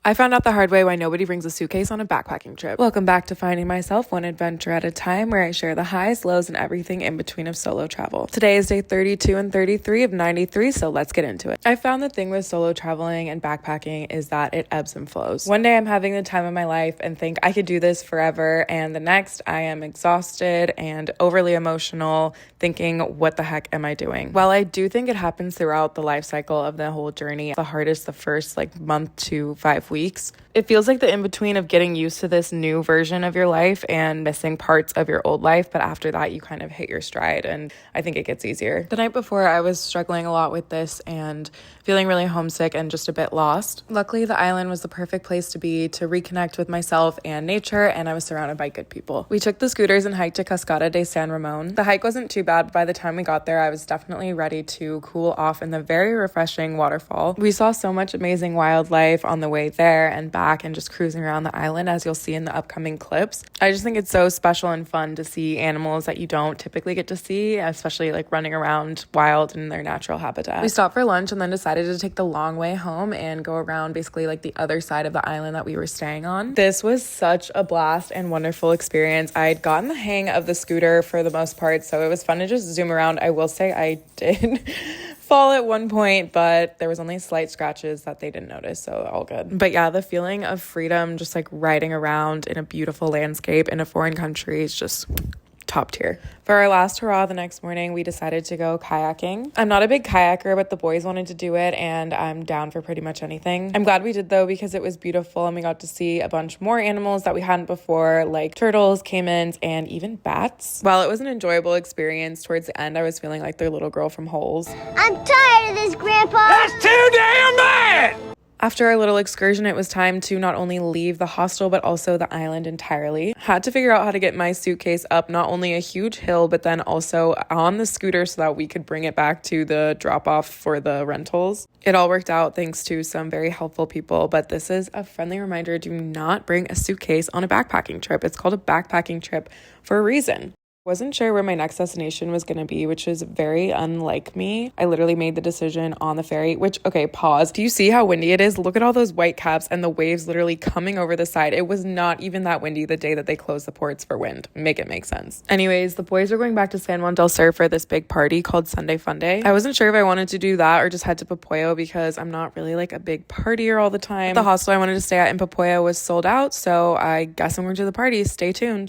I found out the hard way why nobody brings a suitcase on a backpacking trip. Welcome back to Finding Myself one adventure at a time, where I share the highs, lows, and everything in between of solo travel. Today is day 32 and 33 of 93, so let's get into it. I found the thing with solo traveling and backpacking is that it ebbs and flows. One day I'm having the time of my life and think I could do this forever, and the next I am exhausted and overly emotional, thinking, what the heck am I doing? While I do think it happens throughout the life cycle of the whole journey, the hardest the first month to 5 weeks. It feels like the in-between of getting used to this new version of your life and missing parts of your old life, but after that you kind of hit your stride, and I think it gets easier. The night before I was struggling a lot with this and feeling really homesick and just a bit lost. Luckily, the island was the perfect place to be to reconnect with myself and nature, and I was surrounded by good people. We took the scooters and hiked to Cascada de San Ramon. The hike wasn't too bad, but by the time we got there I was definitely ready to cool off in the very refreshing waterfall. We saw so much amazing wildlife on the way there and back, and just cruising around the island, as you'll see in the upcoming clips. I just think it's so special and fun to see animals that you don't typically get to see, especially running around wild in their natural habitat. We stopped for lunch and then decided to take the long way home and go around basically the other side of the island that we were staying on. This was such a blast and wonderful experience. I'd gotten the hang of the scooter for the most part, so it was fun to just zoom around. I will say I did fall at one point, but there was only slight scratches that they didn't notice, so all good. But yeah, the feeling of freedom, just riding around in a beautiful landscape in a foreign country, is just top tier. For our last hurrah the next morning, we decided to go kayaking. I'm not a big kayaker, but the boys wanted to do it, and I'm down for pretty much anything. I'm glad we did though, because it was beautiful and we got to see a bunch more animals that we hadn't before, like turtles, caimans, and even bats. While it was an enjoyable experience, towards the end I was feeling like their little girl from Holes. I'm tired of this, Grandpa. That's too damn bad! After our little excursion, it was time to not only leave the hostel, but also the island entirely. Had to figure out how to get my suitcase up not only a huge hill, but then also on the scooter so that we could bring it back to the drop-off for the rentals. It all worked out thanks to some very helpful people, but this is a friendly reminder: do not bring a suitcase on a backpacking trip. It's called a backpacking trip for a reason. Wasn't sure where my next destination was going to be, which is very unlike me. I literally made the decision on the ferry, which, okay, pause. Do you see how windy it is? Look at all those white caps and the waves literally coming over the side. It was not even that windy the day that they closed the ports for wind. Make it make sense. Anyways, the boys were going back to San Juan del Sur for this big party called Sunday Fun Day. I wasn't sure if I wanted to do that or just head to Popoyo, because I'm not really a big partier all the time. The hostel I wanted to stay at in Popoyo was sold out, so I guess I'm going to the party. Stay tuned.